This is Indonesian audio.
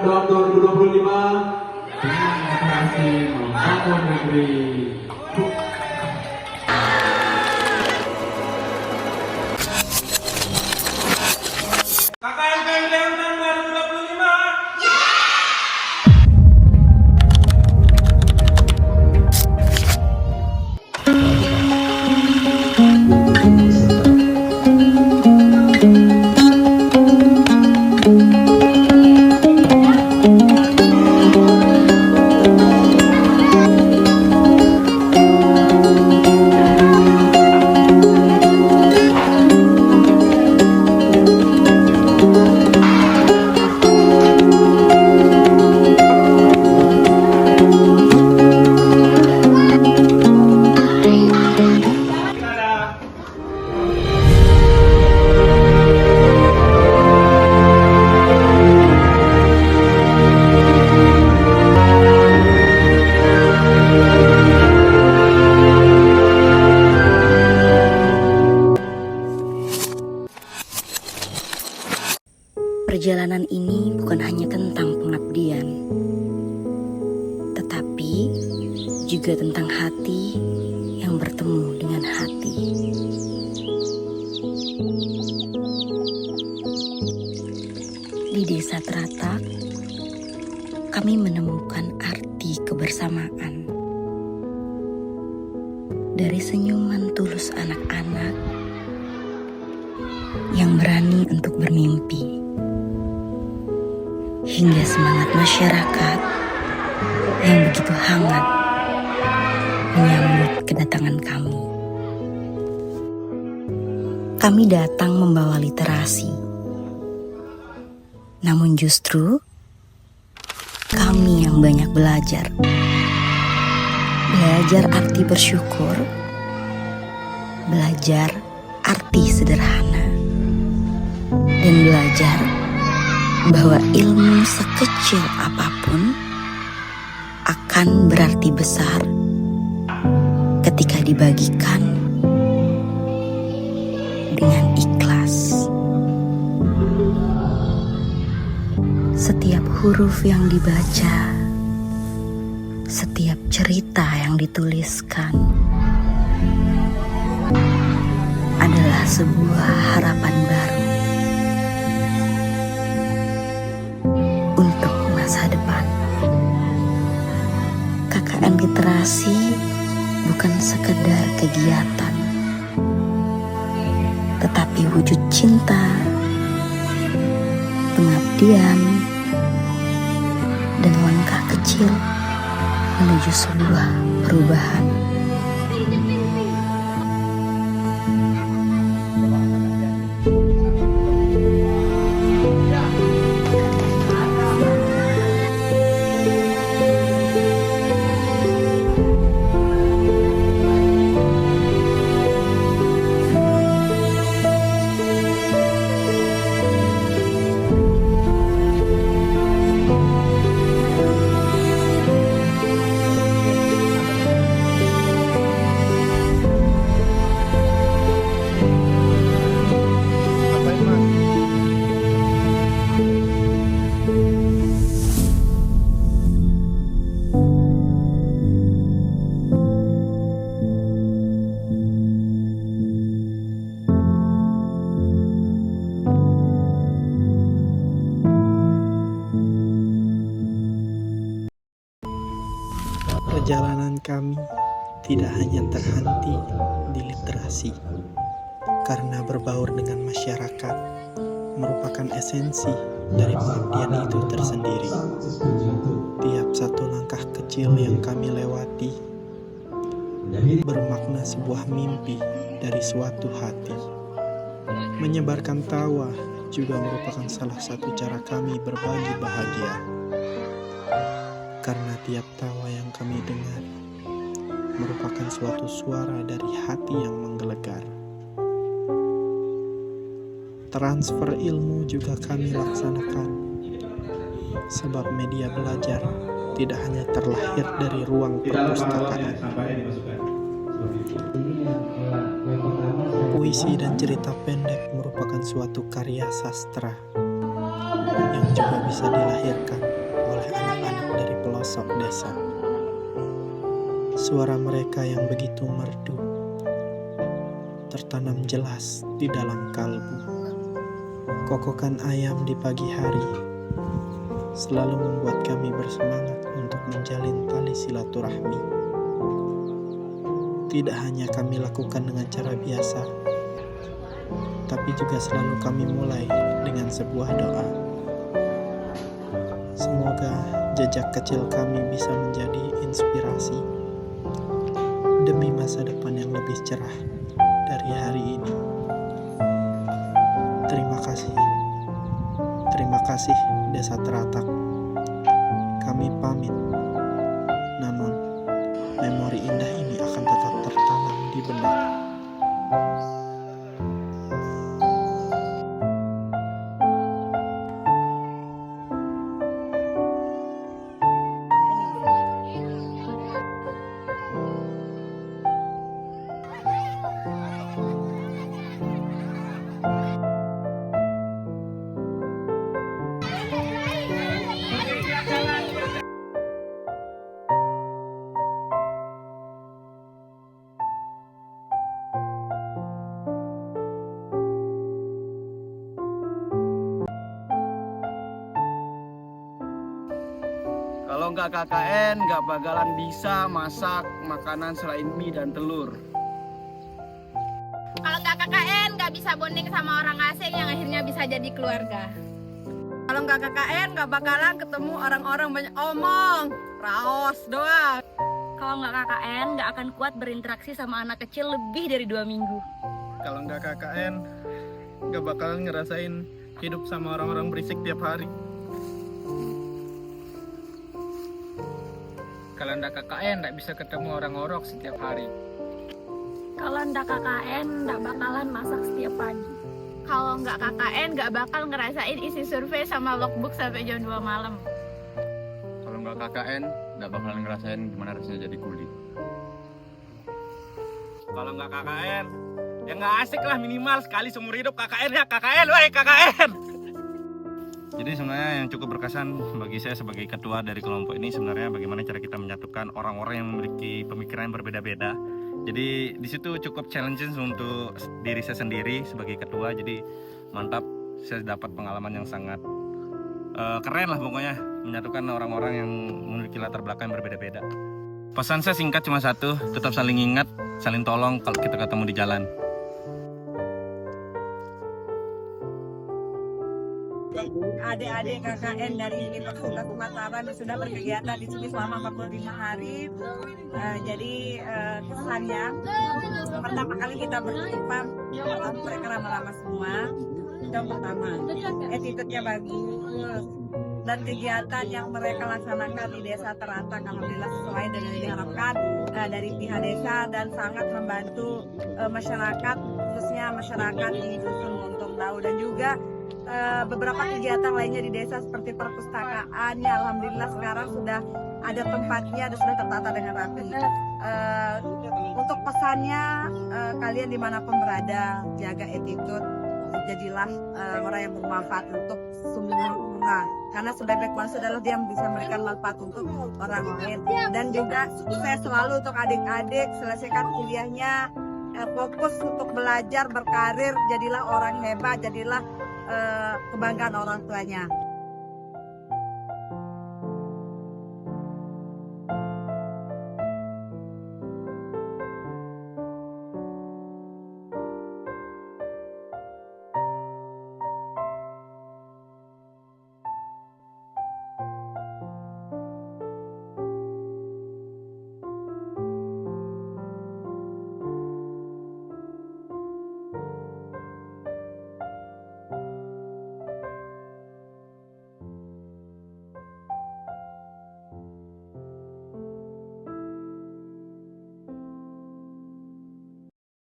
tahun 2025 dengan operasi membangun negeri. KKN tahun 2025. Perjalanan ini bukan hanya tentang pengabdian, tetapi juga tentang hati yang bertemu dengan hati. Di Desa Teratak, kami menemukan arti kebersamaan. Dari senyuman tulus anak-anak yang berani untuk bermimpi, hingga semangat masyarakat yang begitu hangat menyambut kedatangan kami. Kami datang membawa literasi, namun justru kami yang banyak belajar. Belajar arti bersyukur, belajar arti sederhana, dan belajar bahwa ilmu sekecil apapun akan berarti besar ketika dibagikan dengan ikhlas. Setiap huruf yang dibaca, setiap cerita yang dituliskan adalah sebuah harapan baru untuk masa depan. KKN Literasi bukan sekedar kegiatan, tetapi wujud cinta, pengabdian, dan langkah kecil menuju sebuah perubahan. Perjalanan kami tidak hanya terhenti di literasi, karena berbaur dengan masyarakat merupakan esensi dari pengabdian itu tersendiri. Tiap satu langkah kecil yang kami lewati bermakna sebuah mimpi dari suatu hati. Menyebarkan tawa juga merupakan salah satu cara kami berbagi bahagia. Karena tiap tawa yang kami dengar merupakan suatu suara dari hati yang menggelegar. Transfer ilmu juga kami laksanakan, sebab media belajar tidak hanya terlahir dari ruang perpustakaan. Puisi dan cerita pendek merupakan suatu karya sastra yang juga bisa dilahirkan pelosok desa. Suara mereka yang begitu merdu tertanam jelas di dalam kalbu. Kokokan ayam di pagi hari selalu membuat kami bersemangat untuk menjalin tali silaturahmi. Tidak hanya kami lakukan dengan cara biasa, tapi juga selalu kami mulai dengan sebuah doa. Semoga jejak kecil kami bisa menjadi inspirasi demi masa depan yang lebih cerah dari hari ini. Terima kasih Desa Teratak. Kami pamit. Namun, memori indah ini akan tetap tertanam di benak. Kalau nggak KKN, nggak bakalan bisa masak makanan selain mie dan telur. Kalau nggak KKN, nggak bisa bonding sama orang asing yang akhirnya bisa jadi keluarga. Kalau nggak KKN, nggak bakalan ketemu orang-orang banyak omong, raos doang. Kalau nggak KKN, nggak akan kuat berinteraksi sama anak kecil lebih dari 2 minggu. Kalau nggak KKN, nggak bakalan ngerasain hidup sama orang-orang berisik tiap hari. Kalau nggak KKN, nggak bisa ketemu orang orok setiap hari. Kalau nggak KKN, nggak bakalan masak setiap pagi. Kalau nggak KKN, nggak bakal ngerasain isi survei sama logbook sampai jam 2 malam. Kalau nggak KKN, nggak bakalan ngerasain gimana rasanya jadi kuli. Kalau nggak KKN, ya nggak asik lah, minimal sekali seumur hidup KKN ya, KKN, woi KKN. Jadi sebenarnya yang cukup berkesan bagi saya sebagai ketua dari kelompok ini sebenarnya bagaimana cara kita menyatukan orang-orang yang memiliki pemikiran yang berbeda-beda. Jadi di situ cukup challenging untuk diri saya sendiri sebagai ketua. Jadi mantap, saya dapat pengalaman yang sangat keren lah pokoknya, menyatukan orang-orang yang memiliki latar belakang yang berbeda-beda. Pesan saya singkat cuma satu, tetap saling ingat, saling tolong kalau kita ketemu di jalan. Adik-adik KKN dari Universitas Mataram sudah berkegiatan di sini selama 45 hari. Jadi kesannya pertama kali kita berjumpa, mereka ramah-ramah semua. Yang pertama, attitude-nya bagus. Dan kegiatan yang mereka laksanakan di Desa Teratak alhamdulillah sesuai dengan yang diharapkan dari pihak desa dan sangat membantu masyarakat, khususnya masyarakat di Dusun Montong Dau, dan juga beberapa kegiatan lainnya di desa seperti perpustakaan ya alhamdulillah sekarang sudah ada tempatnya dan sudah tertata dengan rapi. Untuk pesannya, kalian dimanapun berada, jaga attitude, jadilah orang yang bermanfaat untuk semua orang, karena sebaik-baik manusia adalah dia yang bisa memberikan manfaat untuk orang lain. Dan juga saya selalu untuk adik-adik selesaikan kuliahnya, fokus untuk belajar, berkarir, jadilah orang hebat, jadilah kebanggaan orang tuanya.